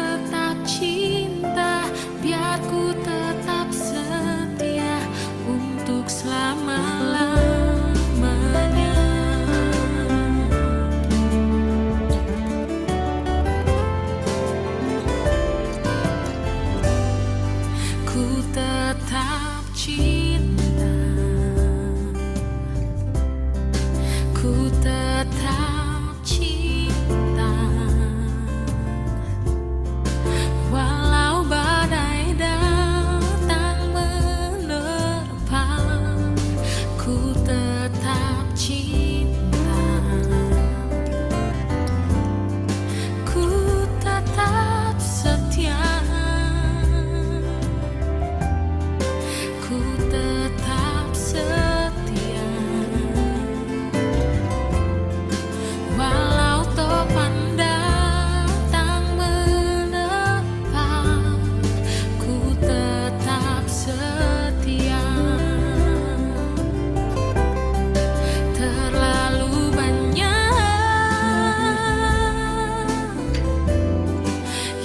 tetap cinta, biar ku tetap setia untuk selama-lamanya. Ku tetap cinta, ku tetap cinta, walau badai datang menerpa. Ku tetap cinta, ku tetap setia, ku tetap setia, walau topan datang menerpa. Ku tetap setia. Terlalu banyak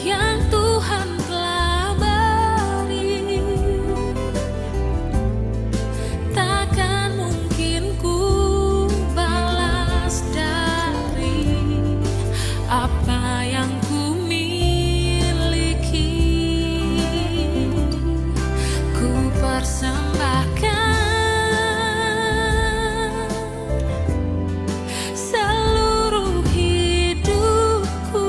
yang Tuhan telah beri, takkan mungkin ku balas dari apa yang ku miliki. Ku persembahkan seluruh hidupku,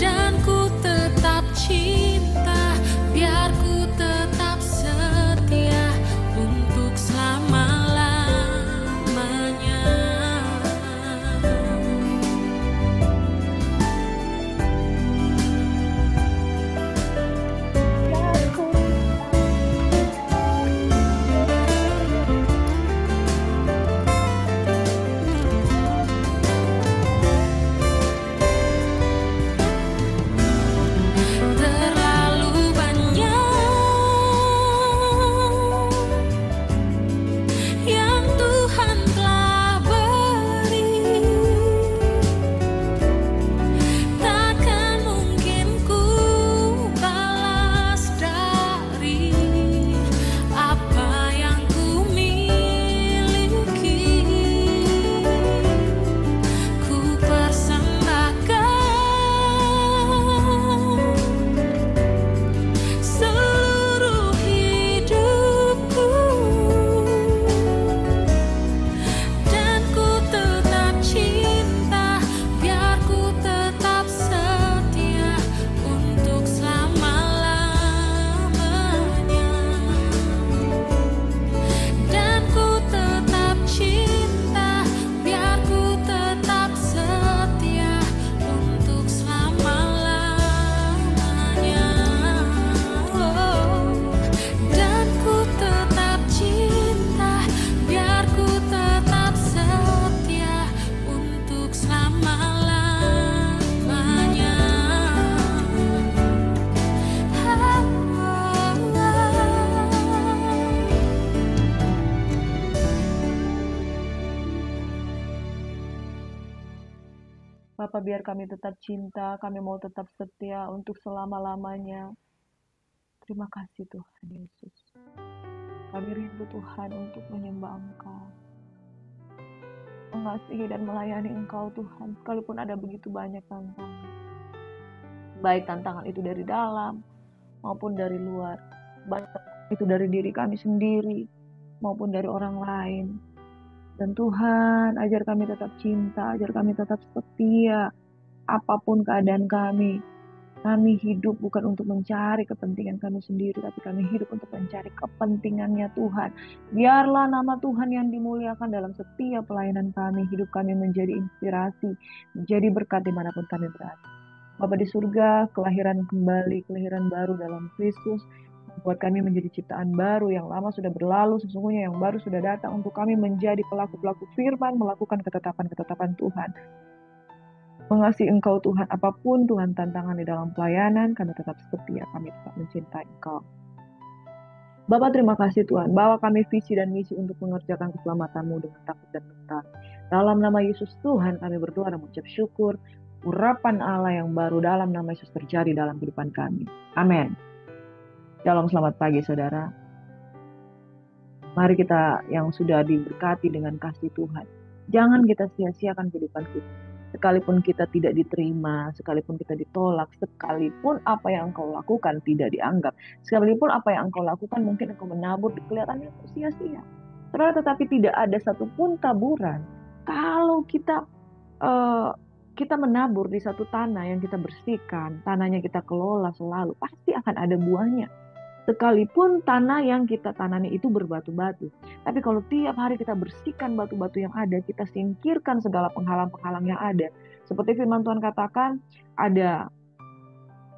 dan ku tetap cinta, biar ku tetap setia untuk selama-lamanya. Terlalu banyak yang Tuhan telah beri, takkan mungkin ku balas dari apa yang ku miliki. Ku persembahkan seluruh hidupku, dan ku tetap cinta, biar ku tetap setia untuk selama-lamanya. Dan ku tetap cinta, biar ku tetap setia untuk selama-lamanya. Dan ku tetap cinta, biar ku tetap setia untuk selama-lamanya. Bapa, biar kami tetap cinta, kami mau tetap setia untuk selama-lamanya. Terima kasih Tuhan Yesus. Kami rindu Tuhan untuk menyembah Engkau, mengasihi dan melayani Engkau Tuhan, sekalipun ada begitu banyak tantangan. Baik tantangan itu dari dalam maupun dari luar, baik itu dari diri kami sendiri maupun dari orang lain. Dan Tuhan, ajar kami tetap cinta, ajar kami tetap setia, apapun keadaan kami. Kami hidup bukan untuk mencari kepentingan kami sendiri, tapi kami hidup untuk mencari kepentingannya Tuhan. Biarlah nama Tuhan yang dimuliakan dalam setiap pelayanan kami. Hidup kami menjadi inspirasi, menjadi berkat dimanapun kami berada. Bapa di surga, kelahiran kembali, kelahiran baru dalam Kristus, membuat kami menjadi ciptaan baru. Yang lama sudah berlalu, sesungguhnya yang baru sudah datang untuk kami menjadi pelaku-pelaku firman, melakukan ketetapan-ketetapan Tuhan. Mengasihi Engkau Tuhan, apapun Tuhan tantangan di dalam pelayanan, kami tetap setia, kami tetap mencintai Engkau. Bapak, terima kasih Tuhan, bawa kami visi dan misi untuk mengerjakan keselamatan-Mu dengan takut dan gentar. Dalam nama Yesus Tuhan kami berdoa dan mengucap syukur. urapan Allah yang baru dalam nama Yesus terjadi dalam kehidupan kami. Amin. Shalom, selamat pagi saudara. Mari kita yang sudah diberkati dengan kasih Tuhan, jangan kita sia-siakan kehidupan kita. Sekalipun kita tidak diterima, sekalipun kita ditolak, sekalipun apa yang engkau lakukan tidak dianggap, sekalipun apa yang engkau lakukan mungkin engkau menabur kelihatannya sia-sia. Saudara, tetapi tidak ada satupun taburan kalau kita menabur di satu tanah yang kita bersihkan, tanahnya kita kelola selalu, pasti akan ada buahnya. Sekalipun tanah yang kita tanami itu berbatu-batu. Tapi kalau tiap hari kita bersihkan batu-batu yang ada, kita singkirkan segala penghalang-penghalang yang ada. Seperti firman Tuhan katakan, ada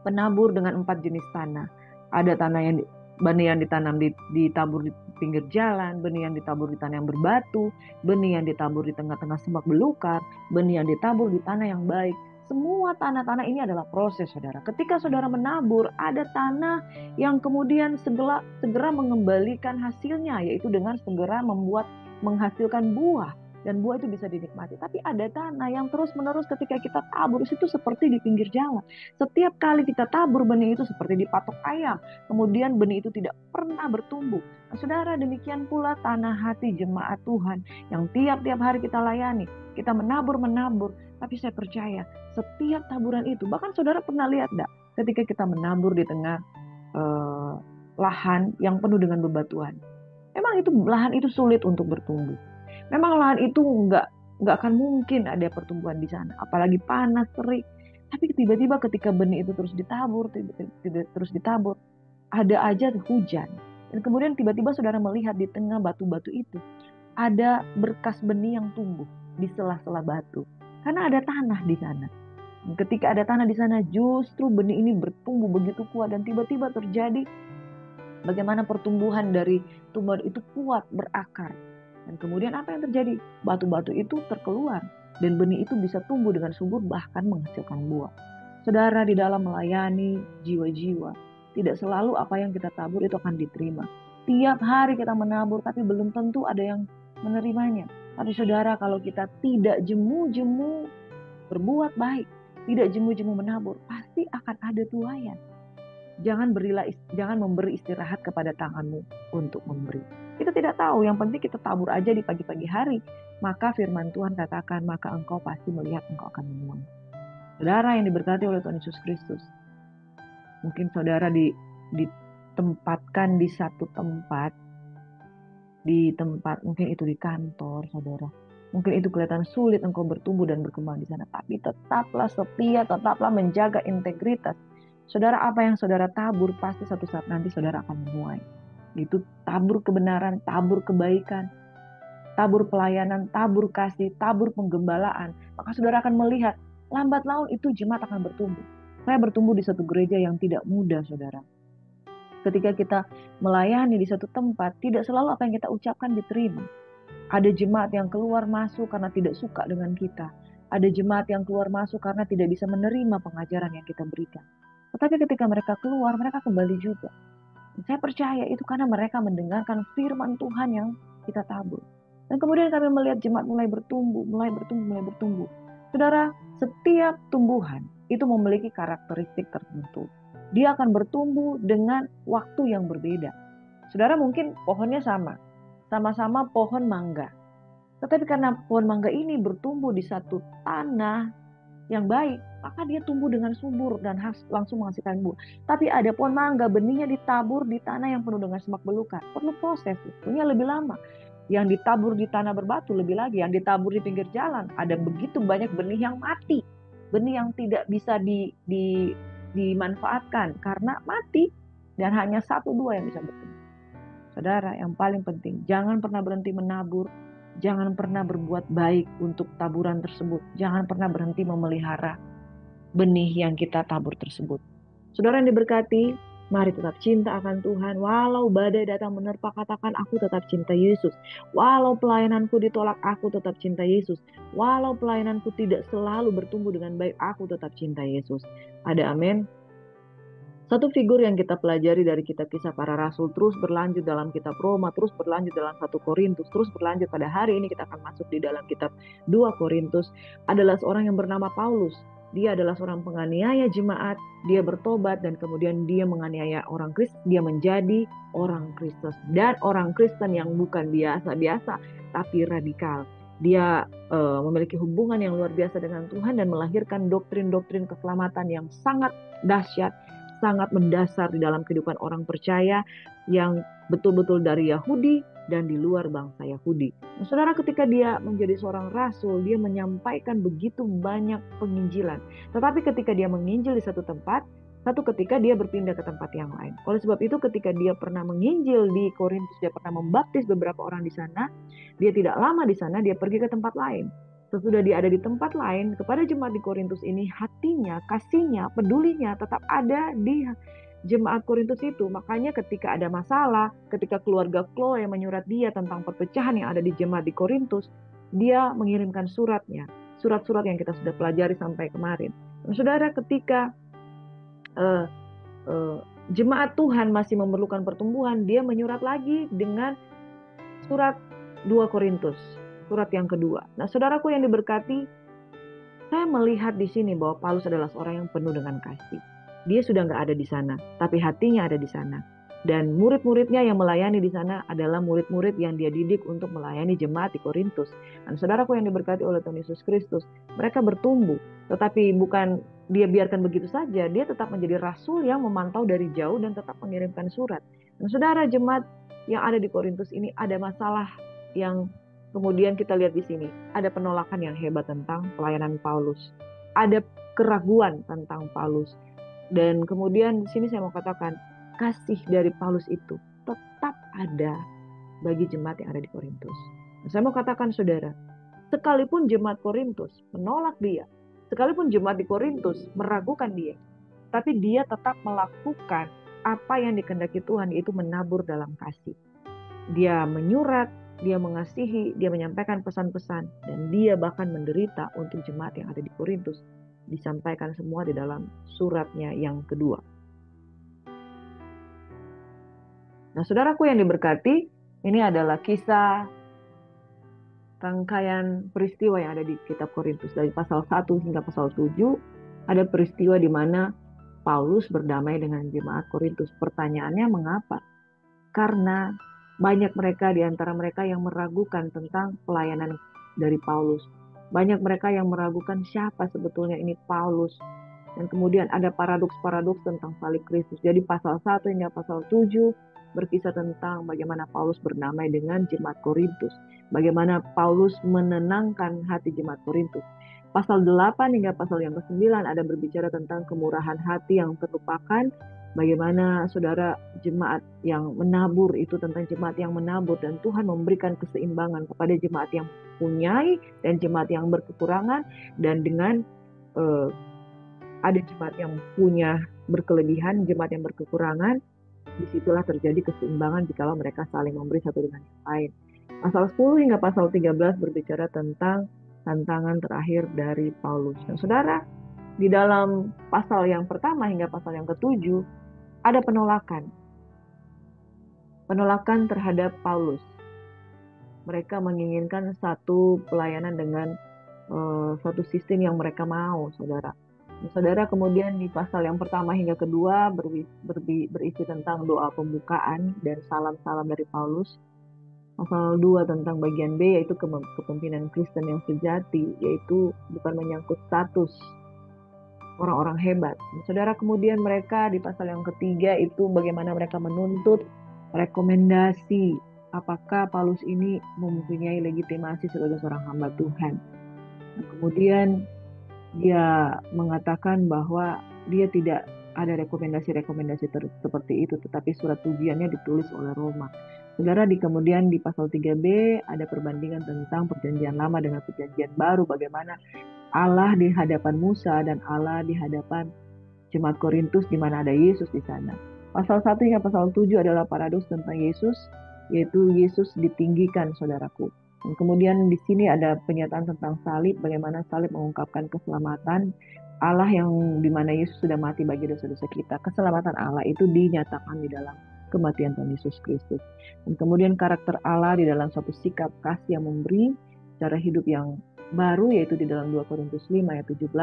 penabur dengan 4 jenis tanah. Ada tanah yang benih yang ditanam ditabur di pinggir jalan, benih yang ditabur di tanah yang berbatu, benih yang ditabur di tengah-tengah semak belukar, benih yang ditabur di tanah yang baik. Semua tanah-tanah ini adalah proses, saudara. Ketika saudara menabur, ada tanah yang kemudian segera mengembalikan hasilnya, yaitu dengan segera menghasilkan buah. Dan buah itu bisa dinikmati. Tapi ada tanah yang terus-menerus ketika kita tabur, itu seperti di pinggir jalan. Setiap kali kita tabur, benih itu seperti dipatok ayam. Kemudian benih itu tidak pernah bertumbuh. Nah, saudara, demikian pula tanah hati jemaat Tuhan yang tiap-tiap hari kita layani. Kita menabur. Tapi saya percaya setiap taburan itu, bahkan saudara pernah lihat enggak, ketika kita menabur di tengah lahan yang penuh dengan bebatuan. Memang itu lahan itu sulit untuk bertumbuh. Memang lahan itu nggak akan mungkin ada pertumbuhan di sana, apalagi panas, terik. Tapi tiba-tiba ketika benih itu terus ditabur, ada aja hujan. Dan kemudian tiba-tiba saudara melihat di tengah batu-batu itu ada berkas benih yang tumbuh di sela-sela batu. Karena ada tanah di sana. Ketika ada tanah di sana, justru benih ini bertumbuh begitu kuat dan tiba-tiba terjadi bagaimana pertumbuhan dari tumbuh itu kuat berakar. Dan kemudian apa yang terjadi? Batu-batu itu terkeluar dan benih itu bisa tumbuh dengan subur bahkan menghasilkan buah. Saudara, di dalam melayani jiwa-jiwa, tidak selalu apa yang kita tabur itu akan diterima. Tiap hari kita menabur tapi belum tentu ada yang menerimanya. Tapi saudara, kalau kita tidak jemu-jemu berbuat baik, tidak jemu-jemu menabur, pasti akan ada tuaian. Jangan memberi istirahat kepada tanganmu untuk memberi. Kita tidak tahu, yang penting kita tabur aja di pagi-pagi hari. Maka firman Tuhan katakan, maka engkau pasti melihat engkau akan menuai. Saudara yang diberkati oleh Tuhan Yesus Kristus, mungkin saudara ditempatkan di satu tempat, mungkin itu di kantor saudara, mungkin itu kelihatan sulit engkau bertumbuh dan berkembang di sana, tapi tetaplah setia, tetaplah menjaga integritas. Saudara, apa yang saudara tabur pasti satu saat nanti saudara akan menuai. Itu tabur kebenaran, tabur kebaikan, tabur pelayanan, tabur kasih, tabur penggembalaan. Maka saudara akan melihat lambat laun itu jemaat akan bertumbuh. Saya bertumbuh di satu gereja yang tidak mudah, saudara. Ketika kita melayani di satu tempat, tidak selalu apa yang kita ucapkan diterima. Ada jemaat yang keluar masuk karena tidak suka dengan kita. Ada jemaat yang keluar masuk karena tidak bisa menerima pengajaran yang kita berikan. Tetapi ketika mereka keluar, mereka kembali juga. Saya percaya itu karena mereka mendengarkan firman Tuhan yang kita tabur. Dan kemudian kami melihat jemaat mulai bertumbuh. Saudara, setiap tumbuhan itu memiliki karakteristik tertentu. Dia akan bertumbuh dengan waktu yang berbeda. Saudara, mungkin pohonnya sama-sama pohon mangga. Tetapi karena pohon mangga ini bertumbuh di satu tanah yang baik, maka dia tumbuh dengan subur dan langsung menghasilkan buah. Tapi ada pohon mangga, benihnya ditabur di tanah yang penuh dengan semak belukar. Perlu proses, waktunya lebih lama. Yang ditabur di tanah berbatu lebih lagi, yang ditabur di pinggir jalan. Ada begitu banyak benih yang mati. Benih yang tidak bisa dimanfaatkan karena mati. Dan hanya 1-2 yang bisa bertumbuh. Saudara, yang paling penting, jangan pernah berhenti menabur. Jangan pernah berbuat baik untuk taburan tersebut. Jangan pernah berhenti memelihara benih yang kita tabur tersebut. Saudara yang diberkati, mari tetap cinta akan Tuhan. Walau badai datang menerpa, katakan aku tetap cinta Yesus. Walau pelayananku ditolak, aku tetap cinta Yesus. Walau pelayananku tidak selalu bertumbuh dengan baik, aku tetap cinta Yesus. Ada amin? Satu figur yang kita pelajari dari kitab Kisah Para Rasul, terus berlanjut dalam kitab Roma, terus berlanjut dalam 1 Korintus, terus berlanjut pada hari ini kita akan masuk di dalam kitab 2 Korintus, adalah seorang yang bernama Paulus. Dia adalah seorang penganiaya jemaat, dia bertobat dan kemudian dia menganiaya orang Kristen, dia menjadi orang Kristen. Dan orang Kristen yang bukan biasa-biasa, tapi radikal. Dia memiliki hubungan yang luar biasa dengan Tuhan dan melahirkan doktrin-doktrin keselamatan yang sangat dahsyat, sangat mendasar di dalam kehidupan orang percaya yang betul-betul dari Yahudi dan di luar bangsa Yahudi. Nah, saudara, ketika dia menjadi seorang rasul, dia menyampaikan begitu banyak penginjilan. Tetapi ketika dia menginjil di satu tempat, satu ketika dia berpindah ke tempat yang lain. Oleh sebab itu ketika dia pernah menginjil di Korintus, dia pernah membaptis beberapa orang di sana, dia tidak lama di sana, dia pergi ke tempat lain. Sesudah dia ada di tempat lain, kepada jemaat di Korintus ini, hatinya, kasihnya, pedulinya tetap ada di jemaat Korintus itu. Makanya ketika ada masalah, ketika keluarga Chloe menyurat dia tentang perpecahan yang ada di jemaat di Korintus, dia mengirimkan suratnya, surat-surat yang kita sudah pelajari sampai kemarin. Dan saudara, ketika jemaat Tuhan masih memerlukan pertumbuhan, dia menyurat lagi dengan surat 2 Korintus, surat yang kedua. Nah, saudaraku yang diberkati, saya melihat di sini bahwa Paulus adalah seorang yang penuh dengan kasih. Dia sudah nggak ada di sana, tapi hatinya ada di sana. Dan murid-muridnya yang melayani di sana adalah murid-murid yang dia didik untuk melayani jemaat di Korintus. Dan saudaraku yang diberkati oleh Tuhan Yesus Kristus, mereka bertumbuh. Tetapi bukan dia biarkan begitu saja, dia tetap menjadi rasul yang memantau dari jauh dan tetap mengirimkan surat. Dan saudara, jemaat yang ada di Korintus ini ada masalah yang kemudian kita lihat di sini. Ada penolakan yang hebat tentang pelayanan Paulus. Ada keraguan tentang Paulus. Dan kemudian di sini saya mau katakan, kasih dari Paulus itu tetap ada bagi jemaat yang ada di Korintus. Nah, saya mau katakan saudara, sekalipun jemaat Korintus menolak dia, sekalipun jemaat di Korintus meragukan dia, tapi dia tetap melakukan apa yang dikehendaki Tuhan, yaitu menabur dalam kasih. Dia menyurat, dia mengasihi, dia menyampaikan pesan-pesan, dan dia bahkan menderita untuk jemaat yang ada di Korintus. Disampaikan semua di dalam suratnya yang kedua. Nah, saudaraku yang diberkati, ini adalah kisah rangkaian peristiwa yang ada di kitab Korintus. Dari pasal 1 hingga pasal 7, ada peristiwa di mana Paulus berdamai dengan jemaat Korintus. Pertanyaannya mengapa? Karena banyak mereka di antara mereka yang meragukan tentang pelayanan dari Paulus. Banyak mereka yang meragukan siapa sebetulnya ini Paulus. Dan kemudian ada paradoks-paradoks tentang salib Kristus. Jadi pasal 1 hingga pasal 7 berkisah tentang bagaimana Paulus berdamai dengan jemaat Korintus. Bagaimana Paulus menenangkan hati jemaat Korintus. Pasal 8 hingga pasal yang ke-9 ada berbicara tentang kemurahan hati yang terlupakan. Bagaimana saudara jemaat yang menabur itu tentang jemaat yang menabur. Dan Tuhan memberikan keseimbangan kepada jemaat yang punyai dan jemaat yang berkekurangan. Dan dengan ada jemaat yang punya berkelebihan, jemaat yang berkekurangan, disitulah terjadi keseimbangan jikalau mereka saling memberi satu dengan yang lain. Pasal 10 hingga pasal 13 berbicara tentang tantangan terakhir dari Paulus. Nah, saudara, di dalam pasal yang pertama hingga pasal yang ke-7 ada penolakan. Penolakan terhadap Paulus. Mereka menginginkan satu pelayanan dengan satu sistem yang mereka mau, saudara. Saudara, kemudian di pasal yang pertama hingga kedua berisi tentang doa pembukaan dan salam-salam dari Paulus. Pasal 2 tentang bagian B, yaitu kepemimpinan Kristen yang sejati, yaitu bukan menyangkut status orang-orang hebat. Saudara, kemudian mereka di pasal yang ketiga itu bagaimana mereka menuntut rekomendasi apakah Paulus ini mempunyai legitimasi sebagai seorang hamba Tuhan. Nah, kemudian dia mengatakan bahwa dia tidak ada rekomendasi-rekomendasi seperti itu, tetapi surat pujiannya ditulis oleh Roma. Saudara, kemudian di pasal 3b ada perbandingan tentang perjanjian lama dengan perjanjian baru, bagaimana Allah di hadapan Musa dan Allah di hadapan jemaat Korintus di mana ada Yesus di sana. Pasal 1 hingga pasal 7 adalah paradoks tentang Yesus, yaitu Yesus ditinggikan, saudaraku. Dan kemudian di sini ada pernyataan tentang salib, bagaimana salib mengungkapkan keselamatan Allah yang di mana Yesus sudah mati bagi dosa-dosa kita. Keselamatan Allah itu dinyatakan di dalam kematian Tuhan Yesus Kristus. Dan kemudian karakter Allah di dalam suatu sikap kasih yang memberi cara hidup yang baru, yaitu di dalam 2 Korintus 5 ayat 17.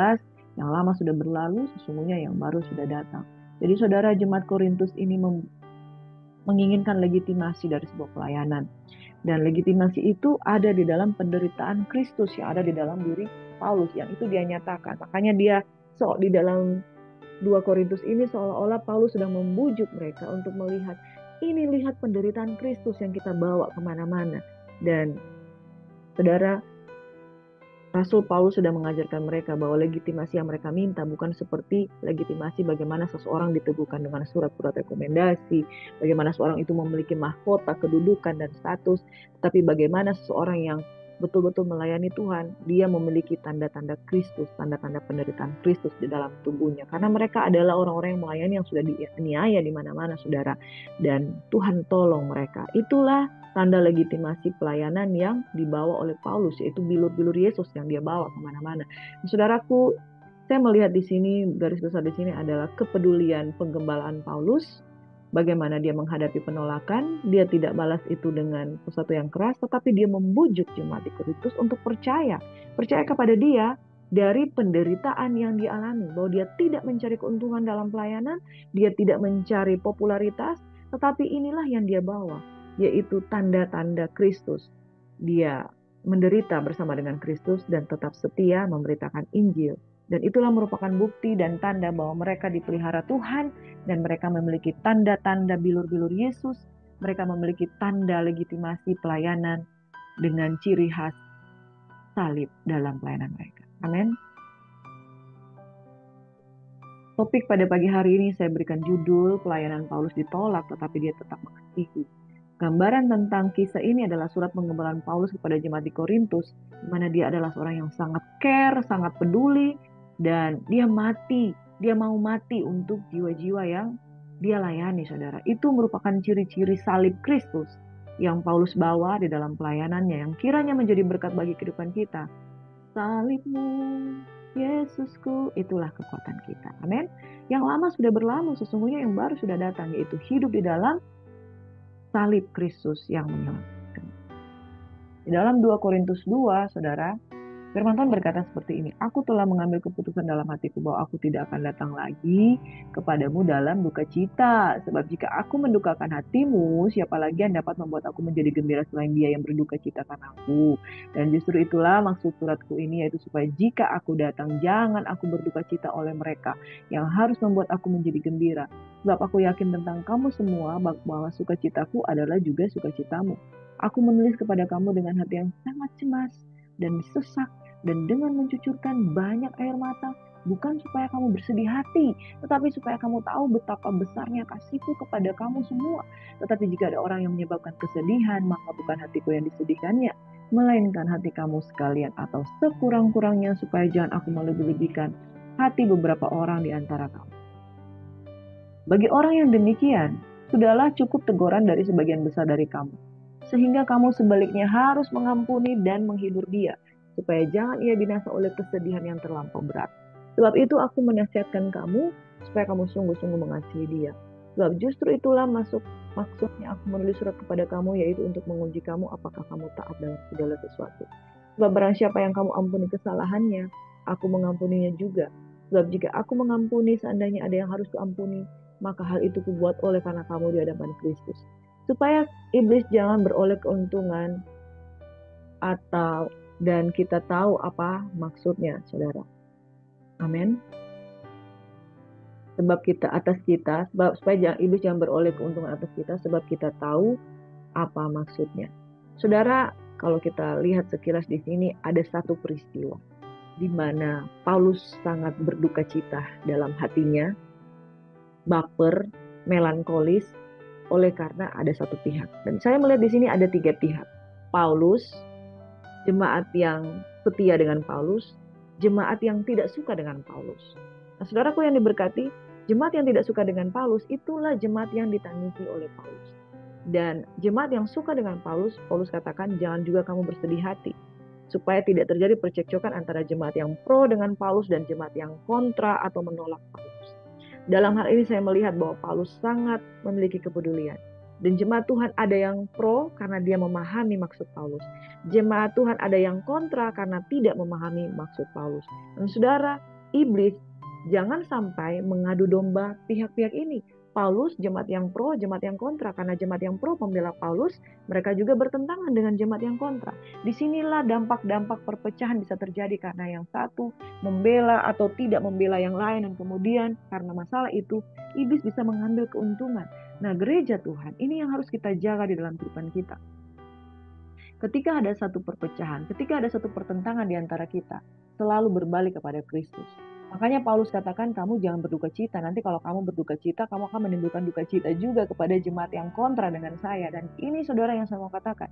Yang lama sudah berlalu, sesungguhnya yang baru sudah datang. Jadi saudara, jemaat Korintus ini menginginkan legitimasi dari sebuah pelayanan. Dan legitimasi itu ada di dalam penderitaan Kristus yang ada di dalam diri Paulus, yang itu dia nyatakan. Makanya dia di dalam 2 Korintus ini seolah-olah Paulus sedang membujuk mereka untuk melihat, ini lihat penderitaan Kristus yang kita bawa kemana-mana. Dan saudara, Rasul Paulus sudah mengajarkan mereka bahwa legitimasi yang mereka minta bukan seperti legitimasi bagaimana seseorang diteguhkan dengan surat-surat rekomendasi, bagaimana seorang itu memiliki mahkota, kedudukan, dan status, tapi bagaimana seseorang yang betul-betul melayani Tuhan, dia memiliki tanda-tanda Kristus, tanda-tanda penderitaan Kristus di dalam tubuhnya. Karena mereka adalah orang-orang yang melayani yang sudah dianiaya di mana-mana, saudara. Dan Tuhan tolong mereka. Itulah tanda legitimasi pelayanan yang dibawa oleh Paulus, yaitu bilur-bilur Yesus yang dia bawa kemana-mana. Saudaraku, saya melihat di sini, garis besar di sini adalah kepedulian penggembalaan Paulus, bagaimana dia menghadapi penolakan, dia tidak balas itu dengan sesuatu yang keras, tetapi dia membujuk jemaat di Korintus untuk percaya kepada dia dari penderitaan yang dia alami, bahwa dia tidak mencari keuntungan dalam pelayanan, dia tidak mencari popularitas, tetapi inilah yang dia bawa, yaitu tanda-tanda Kristus. Dia menderita bersama dengan Kristus dan tetap setia memberitakan Injil. Dan itulah merupakan bukti dan tanda bahwa mereka dipelihara Tuhan, dan mereka memiliki tanda-tanda bilur-bilur Yesus. Mereka memiliki tanda legitimasi pelayanan dengan ciri khas salib dalam pelayanan mereka. Amin. Topik pada pagi hari ini saya berikan judul, pelayanan Paulus ditolak tetapi dia tetap mengasihi. Gambaran tentang kisah ini adalah surat penggembalaan Paulus kepada jemaat di Korintus, di mana dia adalah seorang yang sangat care, sangat peduli, dan dia mau mati untuk jiwa-jiwa yang dia layani, saudara. Itu merupakan ciri-ciri salib Kristus yang Paulus bawa di dalam pelayanannya, yang kiranya menjadi berkat bagi kehidupan kita. Salibmu, Yesusku, itulah kekuatan kita. Amin. Yang lama sudah berlalu, sesungguhnya yang baru sudah datang, yaitu hidup di dalam salib Kristus yang menyelamatkan. Di dalam 2 Korintus 2, saudara, firman Tuhan berkata seperti ini, aku telah mengambil keputusan dalam hatiku bahwa aku tidak akan datang lagi kepadamu dalam duka cita. Sebab jika aku mendukakan hatimu, siapa lagi yang dapat membuat aku menjadi gembira selain dia yang berduka cita karena aku. Dan justru itulah maksud suratku ini, yaitu supaya jika aku datang, jangan aku berduka cita oleh mereka yang harus membuat aku menjadi gembira. Sebab aku yakin tentang kamu semua bahwa sukacitaku adalah juga sukacitamu. Aku menulis kepada kamu dengan hati yang sangat cemas dan sesak, dan dengan mencucurkan banyak air mata, bukan supaya kamu bersedih hati, tetapi supaya kamu tahu betapa besarnya kasihku kepada kamu semua. Tetapi jika ada orang yang menyebabkan kesedihan, maka bukan hatiku yang disedihkannya, melainkan hati kamu sekalian, atau sekurang-kurangnya supaya jangan aku melebih-lebihkan hati beberapa orang di antara kamu. Bagi orang yang demikian, sudahlah cukup teguran dari sebagian besar dari kamu, sehingga kamu sebaliknya harus mengampuni dan menghibur dia, supaya jangan ia binasa oleh kesedihan yang terlampau berat. Sebab itu aku menasihatkan kamu, supaya kamu sungguh-sungguh mengasihi dia. Sebab justru itulah maksudnya aku menulis surat kepada kamu, yaitu untuk menguji kamu apakah kamu taat dalam segala sesuatu. Sebab barang siapa yang kamu ampuni kesalahannya, aku mengampuninya juga. Sebab jika aku mengampuni, seandainya ada yang harus kuampuni, maka hal itu kubuat oleh karena kamu di hadapan Kristus. Supaya iblis jangan beroleh keuntungan, dan kita tahu apa maksudnya, saudara. Amin. Sebab supaya iblis jangan beroleh keuntungan atas kita, sebab kita tahu apa maksudnya. Saudara, kalau kita lihat sekilas di sini ada satu peristiwa di mana Paulus sangat berduka cita dalam hatinya, baper, melankolis, oleh karena ada satu pihak. Dan saya melihat di sini ada 3 pihak. Paulus, jemaat yang setia dengan Paulus, jemaat yang tidak suka dengan Paulus. Nah, saudaraku yang diberkati, jemaat yang tidak suka dengan Paulus, itulah jemaat yang ditangisi oleh Paulus. Dan jemaat yang suka dengan Paulus, Paulus katakan, jangan juga kamu bersedih hati, supaya tidak terjadi percekcokan antara jemaat yang pro dengan Paulus dan jemaat yang kontra atau menolak Paulus. Dalam hal ini saya melihat bahwa Paulus sangat memiliki kepedulian. Dan jemaat Tuhan ada yang pro karena dia memahami maksud Paulus. Jemaat Tuhan ada yang kontra karena tidak memahami maksud Paulus. Dan saudara, iblis jangan sampai mengadu domba pihak-pihak ini. Paulus, jemaat yang pro, jemaat yang kontra. Karena jemaat yang pro membela Paulus, mereka juga bertentangan dengan jemaat yang kontra. Disinilah dampak-dampak perpecahan bisa terjadi karena yang satu membela atau tidak membela yang lain. Dan kemudian karena masalah itu, iblis bisa mengambil keuntungan. Nah, gereja Tuhan, ini yang harus kita jaga di dalam kehidupan kita. Ketika ada satu perpecahan, ketika ada satu pertentangan di antara kita, selalu berbalik kepada Kristus. Makanya Paulus katakan, kamu jangan berduka cita. Nanti kalau kamu berduka cita, kamu akan menimbulkan duka cita juga kepada jemaat yang kontra dengan saya. Dan ini saudara yang saya mau katakan,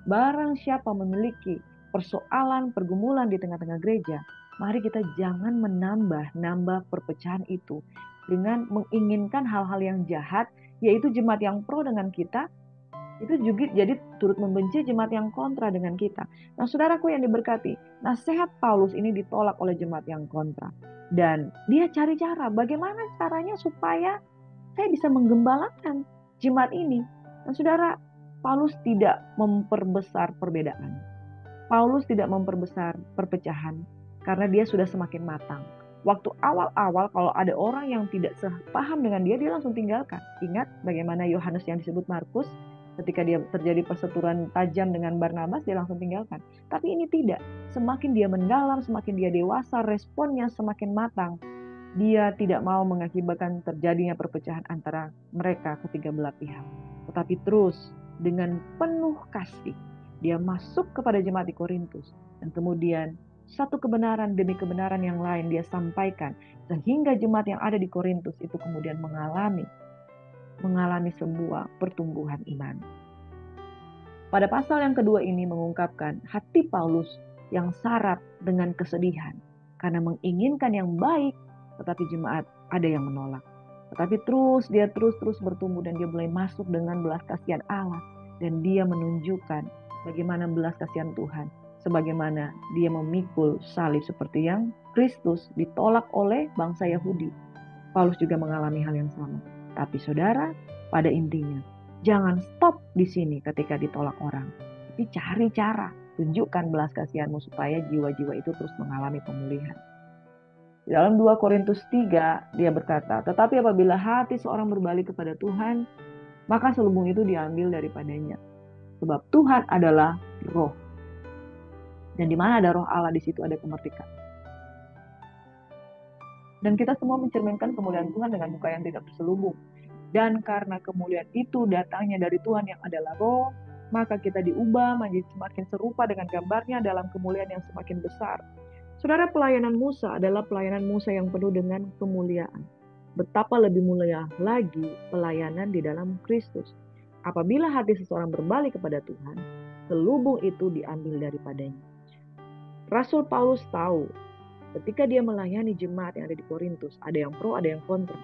barang siapa memiliki persoalan, pergumulan di tengah-tengah gereja, mari kita jangan menambah perpecahan itu dengan menginginkan hal-hal yang jahat, yaitu jemaat yang pro dengan kita, itu juga jadi turut membenci jemaat yang kontra dengan kita. Nah, saudaraku yang diberkati, nasihat Paulus ini ditolak oleh jemaat yang kontra. Dan dia cari cara, bagaimana caranya supaya saya bisa menggembalakan jemaat ini. Dan saudara, Paulus tidak memperbesar perbedaan. Paulus tidak memperbesar perpecahan karena dia sudah semakin matang. Waktu awal-awal kalau ada orang yang tidak sepaham dengan dia langsung tinggalkan. Ingat bagaimana Yohanes yang disebut Markus, ketika dia terjadi perseteruan tajam dengan Barnabas, dia langsung tinggalkan. Tapi ini tidak. Semakin dia mendalam, semakin dia dewasa, responnya semakin matang. Dia tidak mau mengakibatkan terjadinya perpecahan antara mereka ketiga belah pihak. Tetapi terus dengan penuh kasih, dia masuk kepada jemaat di Korintus. Dan kemudian satu kebenaran demi kebenaran yang lain dia sampaikan. Sehingga jemaat yang ada di Korintus itu kemudian mengalami sebuah pertumbuhan iman. Pada pasal yang kedua ini mengungkapkan hati Paulus yang syarat dengan kesedihan karena menginginkan yang baik, tetapi jemaat ada yang menolak. Tetapi dia terus bertumbuh dan dia mulai masuk dengan belas kasihan Allah dan dia menunjukkan bagaimana belas kasihan Tuhan, sebagaimana dia memikul salib seperti yang Kristus ditolak oleh bangsa Yahudi. Paulus juga mengalami hal yang sama. Tapi saudara, pada intinya, jangan stop di sini ketika ditolak orang. Tapi cari cara, tunjukkan belas kasihanmu supaya jiwa-jiwa itu terus mengalami pemulihan. Di dalam 2 Korintus 3, dia berkata, tetapi apabila hati seorang berbalik kepada Tuhan, maka selubung itu diambil daripadanya. Sebab Tuhan adalah roh. Dan di mana ada roh Allah, di situ ada kemerdekaan. Dan kita semua mencerminkan kemuliaan Tuhan dengan muka yang tidak berselubung. Dan karena kemuliaan itu datangnya dari Tuhan yang adalah roh, maka kita diubah menjadi semakin serupa dengan gambarnya dalam kemuliaan yang semakin besar. Saudara, pelayanan Musa adalah pelayanan Musa yang penuh dengan kemuliaan. Betapa lebih mulia lagi pelayanan di dalam Kristus. Apabila hati seseorang berbalik kepada Tuhan, selubung itu diambil daripadanya. Rasul Paulus tahu ketika dia melayani jemaat yang ada di Korintus, ada yang pro, ada yang kontra.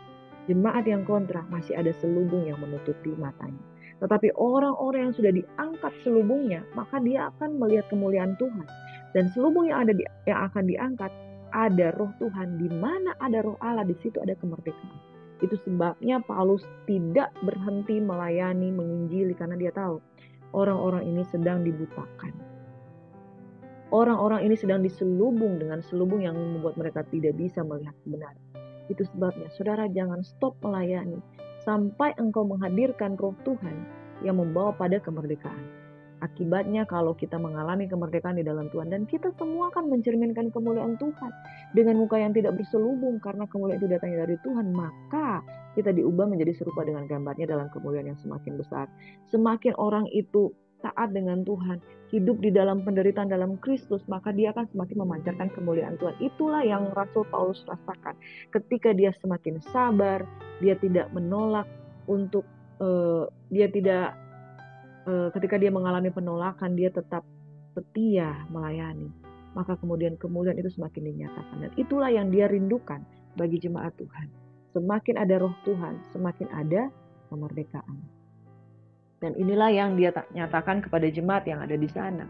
Jemaat yang kontra masih ada selubung yang menutupi matanya. Tetapi orang-orang yang sudah diangkat selubungnya, maka dia akan melihat kemuliaan Tuhan. Dan selubung yang akan diangkat, ada roh Tuhan. Di mana ada roh Allah, di situ ada kemerdekaan. Itu sebabnya Paulus tidak berhenti melayani, menginjili, karena dia tahu orang-orang ini sedang dibutakan. Orang-orang ini sedang diselubung dengan selubung yang membuat mereka tidak bisa melihat kebenaran. Itu sebabnya saudara jangan stop melayani sampai engkau menghadirkan roh Tuhan yang membawa pada kemerdekaan. Akibatnya kalau kita mengalami kemerdekaan di dalam Tuhan, dan kita semua akan mencerminkan kemuliaan Tuhan dengan muka yang tidak berselubung, karena kemuliaan itu datangnya dari Tuhan, maka kita diubah menjadi serupa dengan gambarnya dalam kemuliaan yang semakin besar. Semakin orang itu taat dengan Tuhan, hidup di dalam penderitaan dalam Kristus, maka dia akan semakin memancarkan kemuliaan Tuhan. Itulah yang Rasul Paulus rasakan. Ketika dia semakin sabar, dia tidak menolak untuk ketika dia mengalami penolakan, dia tetap setia melayani. Maka kemudian kemuliaan itu semakin dinyatakan. Dan itulah yang dia rindukan bagi jemaat Tuhan. Semakin ada roh Tuhan, semakin ada kemerdekaan. Dan inilah yang dia nyatakan kepada jemaat yang ada di sana.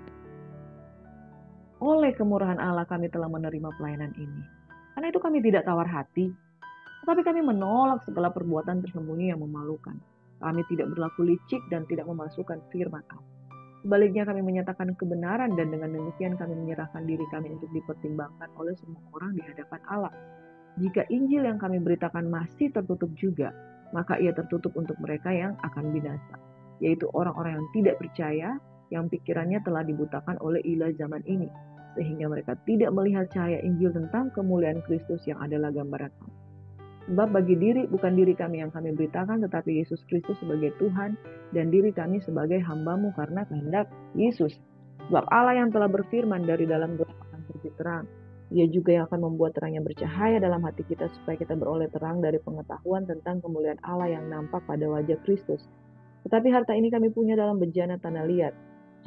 Oleh kemurahan Allah kami telah menerima pelayanan ini. Karena itu kami tidak tawar hati, tetapi kami menolak segala perbuatan tersembunyi yang memalukan. Kami tidak berlaku licik dan tidak memasukkan firman Allah. Sebaliknya kami menyatakan kebenaran dan dengan demikian kami menyerahkan diri kami untuk dipertimbangkan oleh semua orang di hadapan Allah. Jika Injil yang kami beritakan masih tertutup juga, maka ia tertutup untuk mereka yang akan binasa, yaitu orang-orang yang tidak percaya, yang pikirannya telah dibutakan oleh ilah zaman ini, sehingga mereka tidak melihat cahaya Injil tentang kemuliaan Kristus yang adalah gambaran Allah. Sebab bukan diri kami yang kami beritakan, tetapi Yesus Kristus sebagai Tuhan, dan diri kami sebagai hamba-Mu karena kehendak Yesus. Sebab Allah yang telah berfirman, dari dalam gelap akan terbit terang. Ia juga yang akan membuat terang yang bercahaya dalam hati kita, supaya kita beroleh terang dari pengetahuan tentang kemuliaan Allah yang nampak pada wajah Kristus. Tetapi harta ini kami punya dalam bejana tanah liat,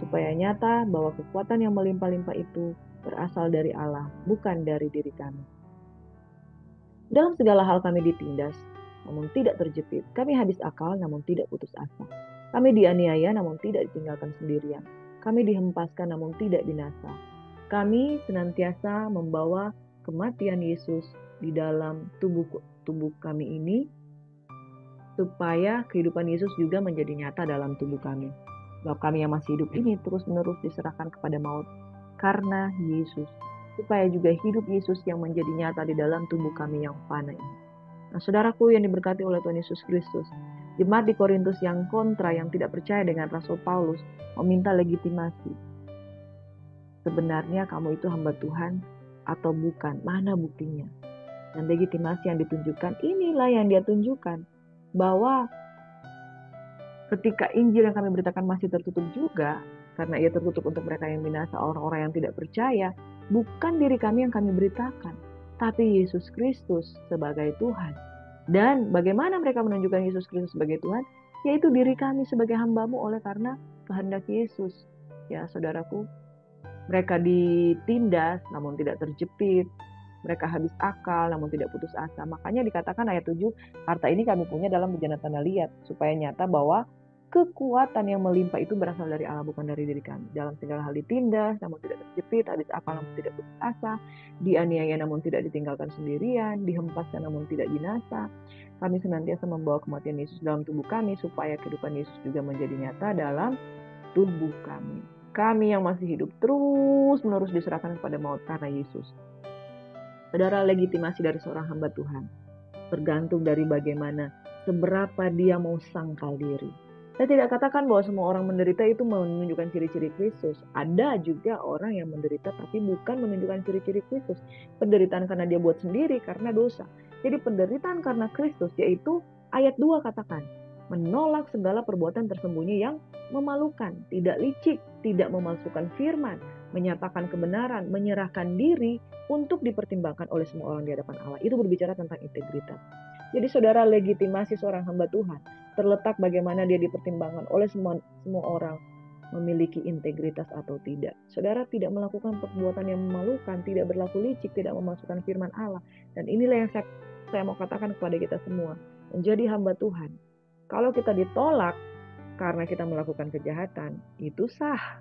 supaya nyata bahwa kekuatan yang melimpah-limpah itu berasal dari Allah, bukan dari diri kami. Dalam segala hal kami ditindas, namun tidak terjepit. Kami habis akal, namun tidak putus asa. Kami dianiaya, namun tidak ditinggalkan sendirian. Kami dihempaskan, namun tidak binasa. Kami senantiasa membawa kematian Yesus di dalam tubuh kami ini, supaya kehidupan Yesus juga menjadi nyata dalam tubuh kami. Sebab kami yang masih hidup ini terus-menerus diserahkan kepada maut karena Yesus, supaya juga hidup Yesus yang menjadi nyata di dalam tubuh kami yang fana ini. Nah, saudaraku yang diberkati oleh Tuhan Yesus Kristus, jemaat di Korintus yang kontra, yang tidak percaya dengan Rasul Paulus, meminta legitimasi. Sebenarnya kamu itu hamba Tuhan atau bukan? Mana buktinya? Dan legitimasi yang ditunjukkan, inilah yang dia tunjukkan, bahwa ketika Injil yang kami beritakan masih tertutup juga, karena ia tertutup untuk mereka yang binasa, orang-orang yang tidak percaya, bukan diri kami yang kami beritakan, tapi Yesus Kristus sebagai Tuhan. Dan bagaimana mereka menunjukkan Yesus Kristus sebagai Tuhan? Yaitu diri kami sebagai hamba-Mu oleh karena kehendak Yesus. Ya saudaraku, mereka ditindas namun tidak terjepit. Mereka habis akal namun tidak putus asa. Makanya dikatakan ayat 7, harta ini kami punya dalam bejana tanah liat, supaya nyata bahwa kekuatan yang melimpah itu berasal dari Allah, bukan dari diri kami. Dalam segala hal ditindas namun tidak terjepit, habis akal namun tidak putus asa, dianiaya namun tidak ditinggalkan sendirian, dihempaskan namun tidak binasa. Kami senantiasa membawa kematian Yesus dalam tubuh kami, supaya kehidupan Yesus juga menjadi nyata dalam tubuh kami. Kami yang masih hidup terus-menerus diserahkan kepada maut karena Yesus. Saudara, legitimasi dari seorang hamba Tuhan tergantung dari bagaimana, seberapa dia mau sangkal diri. Saya tidak katakan bahwa semua orang menderita itu menunjukkan ciri-ciri Kristus. Ada juga orang yang menderita tapi bukan menunjukkan ciri-ciri Kristus. Penderitaan karena dia buat sendiri, karena dosa. Jadi penderitaan karena Kristus, yaitu ayat 2 katakan, menolak segala perbuatan tersembunyi yang memalukan, tidak licik, tidak memalsukan firman, menyatakan kebenaran, menyerahkan diri untuk dipertimbangkan oleh semua orang di hadapan Allah. Itu berbicara tentang integritas. Jadi saudara, legitimasi seorang hamba Tuhan terletak bagaimana dia dipertimbangkan oleh semua orang, memiliki integritas atau tidak. Saudara tidak melakukan perbuatan yang memalukan, tidak berlaku licik, tidak memasukkan firman Allah. Dan inilah yang saya mau katakan kepada kita semua, menjadi hamba Tuhan. Kalau kita ditolak karena kita melakukan kejahatan, itu sah,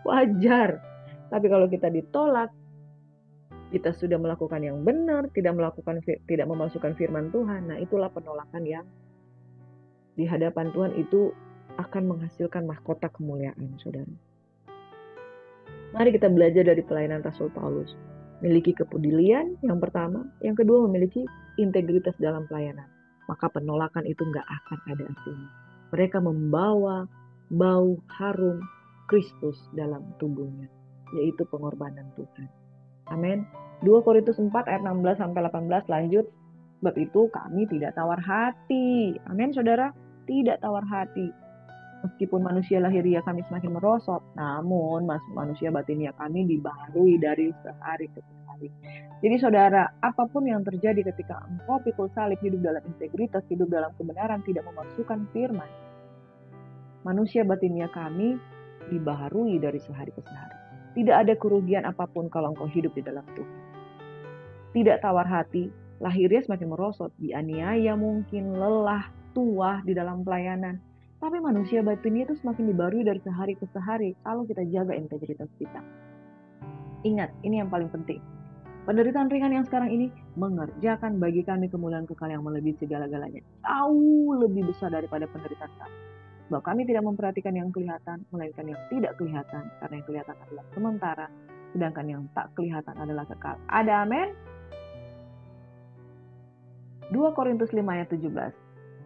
wajar. Tapi kalau kita ditolak, kita sudah melakukan yang benar, tidak memasukkan firman Tuhan, nah itulah penolakan yang di hadapan Tuhan itu akan menghasilkan mahkota kemuliaan, saudara. Mari kita belajar dari pelayanan Rasul Paulus. Memiliki kepedulian yang pertama, yang kedua memiliki integritas dalam pelayanan. Maka penolakan itu nggak akan ada artinya. Mereka membawa bau harum Kristus dalam tubuhnya, yaitu pengorbanan Tuhan. Amin. 2 Korintus 4 ayat 16-18 lanjut. Sebab itu kami tidak tawar hati. Amin saudara. Tidak tawar hati. Meskipun manusia lahiriah kami semakin merosot, namun manusia batinia kami dibaharui dari sehari ke sehari. Jadi saudara, apapun yang terjadi ketika engkau pikul salib, hidup dalam integritas, hidup dalam kebenaran, tidak memasukkan firman, manusia batinia kami dibaharui dari sehari ke sehari. Tidak ada kerugian apapun kalau engkau hidup di dalam Tuhan. Tidak tawar hati, lahiriah semakin merosot, dianiaya mungkin, lelah, tua di dalam pelayanan. Tapi manusia batinnya itu semakin dibarui dari sehari ke sehari kalau kita jaga integritas kita. Ingat, ini yang paling penting. Penderitaan ringan yang sekarang ini mengerjakan bagi kami kemuliaan kekal yang melebihi segala-galanya. Jauh lebih besar daripada penderitaan kami. Sebab kami tidak memperhatikan yang kelihatan, melainkan yang tidak kelihatan. Karena yang kelihatan adalah sementara, sedangkan yang tak kelihatan adalah kekal. Ada amin? 2 Korintus 5 ayat 17.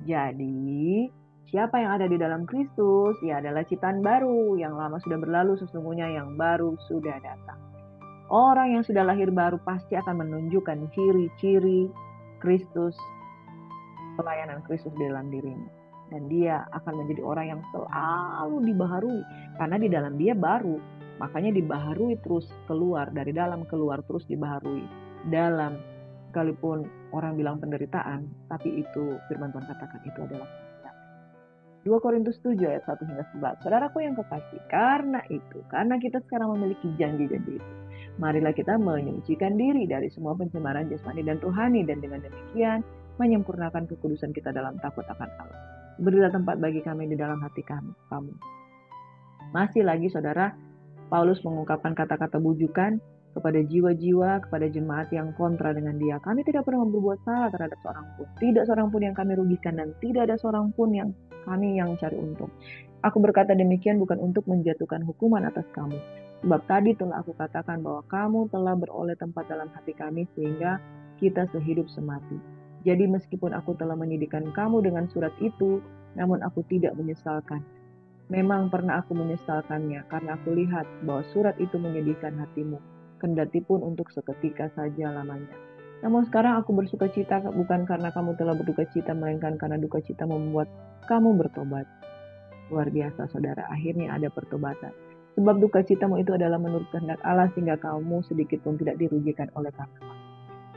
Jadi, siapa yang ada di dalam Kristus, ia adalah ciptaan baru. Yang lama sudah berlalu, sesungguhnya yang baru sudah datang. Orang yang sudah lahir baru pasti akan menunjukkan ciri-ciri Kristus, pelayanan Kristus di dalam dirinya. Dan dia akan menjadi orang yang selalu dibaharui. Karena di dalam dia baru. Makanya dibaharui terus keluar. Dari dalam keluar terus dibaharui. Dalam, sekalipun orang bilang penderitaan, tapi itu firman Tuhan katakan itu adalah 2 Korintus 7 ayat 1 hingga 11. Saudaraku yang kekasih, karena kita sekarang memiliki janji-janji itu, marilah kita menyucikan diri dari semua pencemaran jasmani dan rohani, dan dengan demikian menyempurnakan kekudusan kita dalam takut akan Allah. Berilah tempat bagi kami di dalam hati kamu. Masih lagi saudara, Paulus mengungkapkan kata-kata bujukan kepada jiwa-jiwa, kepada jemaat yang kontra dengan dia. Kami tidak pernah berbuat salah terhadap seorang pun. Tidak seorang pun yang kami rugikan, dan tidak ada seorang pun yang kami yang cari untung. Aku berkata demikian bukan untuk menjatuhkan hukuman atas kamu. Sebab tadi telah aku katakan bahwa kamu telah beroleh tempat dalam hati kami, sehingga kita sehidup semati. Jadi meskipun aku telah menyedihkan kamu dengan surat itu, namun aku tidak menyesalkan. Memang pernah aku menyesalkannya, karena aku lihat bahwa surat itu menyedihkan hatimu, kendati pun untuk seketika saja lamanya. Namun sekarang aku bersuka cita bukan karena kamu telah berduka cita, melainkan karena duka cita membuat kamu bertobat. Luar biasa saudara, akhirnya ada pertobatan. Sebab duka citamu itu adalah menurut kehendak Allah, sehingga kamu sedikit pun tidak dirugikan oleh kami.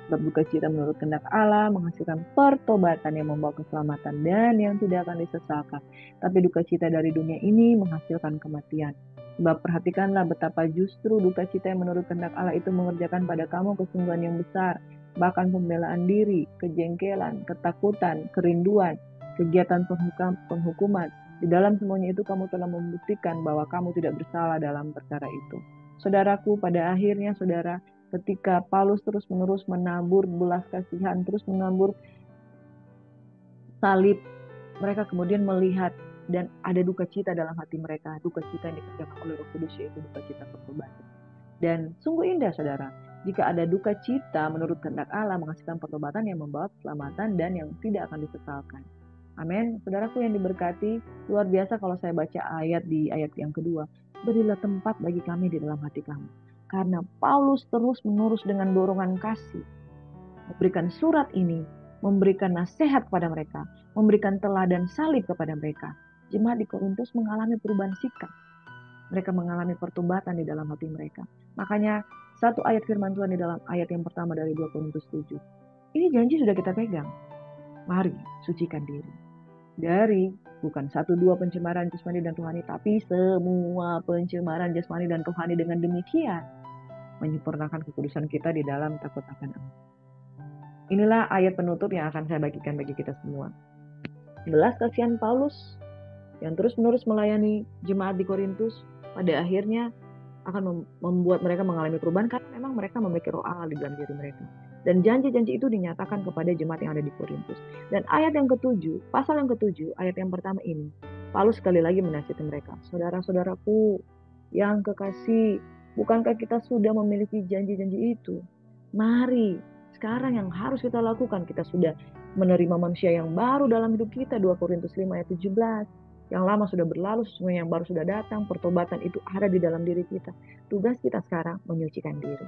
Sebab duka cita menurut kehendak Allah menghasilkan pertobatan yang membawa keselamatan dan yang tidak akan disesalkan. Tapi duka cita dari dunia ini menghasilkan kematian. Sebab perhatikanlah betapa justru duka cita yang menurut kehendak Allah itu mengerjakan pada kamu kesungguhan yang besar, bahkan pembelaan diri, kejengkelan, ketakutan, kerinduan, kegiatan penghukuman. Di dalam semuanya itu kamu telah membuktikan bahwa kamu tidak bersalah dalam perkara itu. Saudaraku, pada akhirnya saudara, ketika Paulus terus-menerus menabur belas kasihan, terus menabur salib, mereka kemudian melihat dan ada duka cita dalam hati mereka, duka cita yang dikerjakan oleh Roh Kudus, yaitu duka cita pertobatan. Dan sungguh indah saudara, jika ada duka cita menurut kehendak Allah menghasilkan pertobatan yang membawa keselamatan dan yang tidak akan disesalkan. Amin. Saudaraku yang diberkati, luar biasa kalau saya baca ayat di ayat yang kedua. Berilah tempat bagi kami di dalam hati kamu. Karena Paulus terus-menerus dengan dorongan kasih memberikan surat ini, memberikan nasihat kepada mereka, memberikan teladan salib kepada mereka. Jemaat di Korintus mengalami perubahan sikap. Mereka mengalami pertobatan di dalam hati mereka. Makanya satu ayat firman Tuhan di dalam ayat yang pertama dari 2 Korintus 7. Ini janji sudah kita pegang. Mari sucikan diri. Dari bukan 1-2 pencemaran jasmani dan rohani, tapi semua pencemaran jasmani dan rohani, dengan demikian menyempurnakan kekudusan kita di dalam takut akan Allah. Inilah ayat penutup yang akan saya bagikan bagi kita semua. Belas kasihan Paulus yang terus-menerus melayani jemaat di Korintus pada akhirnya akan membuat mereka mengalami perubahan, karena memang mereka memiliki roh Allah di dalam diri mereka. Dan janji-janji itu dinyatakan kepada jemaat yang ada di Korintus. Dan ayat yang ketujuh, pasal yang ketujuh, ayat yang pertama ini, Paulus sekali lagi menasihati mereka. Saudara-saudaraku yang kekasih, bukankah kita sudah memiliki janji-janji itu? Mari, sekarang yang harus kita lakukan, kita sudah menerima manusia yang baru dalam hidup kita, 2 Korintus 5 ayat 17. Yang lama sudah berlalu, semua yang baru sudah datang, pertobatan itu ada di dalam diri kita. Tugas kita sekarang menyucikan diri.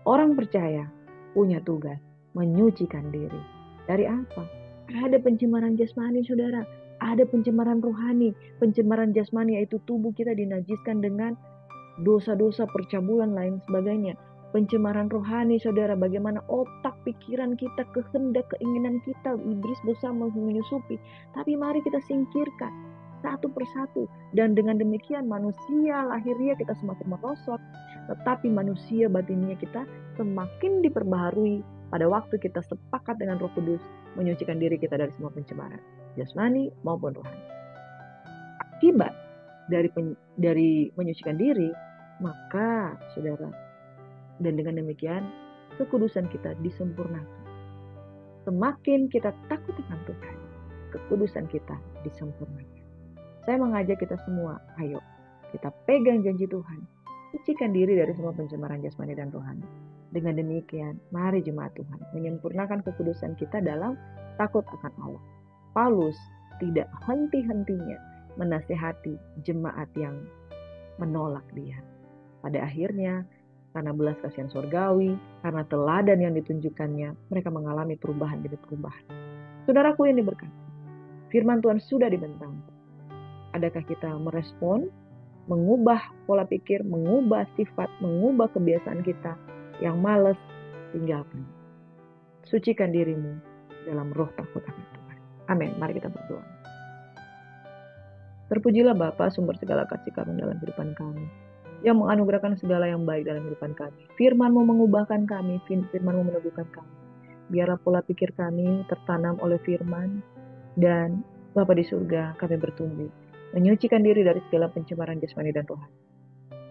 Orang percaya punya tugas menyucikan diri. Dari apa? Ada pencemaran jasmani saudara, ada pencemaran rohani. Pencemaran jasmani yaitu tubuh kita dinajiskan dengan dosa-dosa percabulan lain sebagainya. Pencemaran rohani saudara, bagaimana otak, pikiran kita, kehendak, keinginan kita, iblis bersama menyusupi. Tapi mari kita singkirkan satu persatu. Dan dengan demikian manusia lahirnya kita semakin merosot, tetapi manusia batinnya kita semakin diperbaharui pada waktu kita sepakat dengan Roh Kudus menyucikan diri kita dari semua pencemaran jasmani maupun rohani. Akibat dari menyucikan diri, maka saudara, dan dengan demikian kekudusan kita disempurnakan. Semakin kita takut akan Tuhan, kekudusan kita disempurnakan. Saya mengajak kita semua, ayo kita pegang janji Tuhan. Sucikan diri dari semua pencemaran jasmani dan rohani. Dengan demikian, mari jemaat Tuhan menyempurnakan kekudusan kita dalam takut akan Allah. Paulus tidak henti-hentinya menasehati jemaat yang menolak dia. Pada akhirnya, karena belas kasihan surgawi, karena teladan yang ditunjukkannya, mereka mengalami perubahan demi perubahan. Saudaraku yang diberkati, firman Tuhan sudah dibentang. Adakah kita merespon, mengubah pola pikir, mengubah sifat, mengubah kebiasaan kita yang malas, tinggalkan. Sucikan dirimu dalam roh takut akan Tuhan. Amin. Mari kita berdoa. Terpujilah Bapa, sumber segala kasih karunia dalam kehidupan kami, yang menganugerahkan segala yang baik dalam kehidupan kami. Firman-Mu mengubahkan kami, firman-Mu meneguhkan kami. Biarlah pola pikir kami tertanam oleh firman, dan Bapa di surga, kami bertumbuh, menyucikan diri dari segala pencemaran jasmani dan rohani.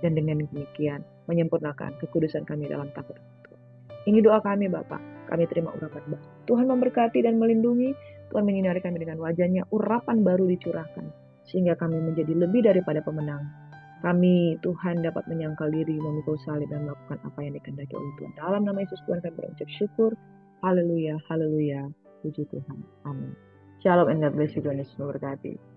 Dan dengan demikian, menyempurnakan kekudusan kami dalam takut Tuhan. Ini doa kami Bapa, kami terima urapan baru. Tuhan memberkati dan melindungi, Tuhan menyinari kami dengan wajah-Nya, urapan baru dicurahkan, sehingga kami menjadi lebih daripada pemenang. Kami, Tuhan, dapat menyangkal diri, memikul salib, dan melakukan apa yang dikehendaki oleh Tuhan. Dalam nama Yesus Tuhan kami berucap syukur. Haleluya, haleluya. Puji Tuhan. Amin. Shalom and God bless you. Tuhan Yesus memberkati.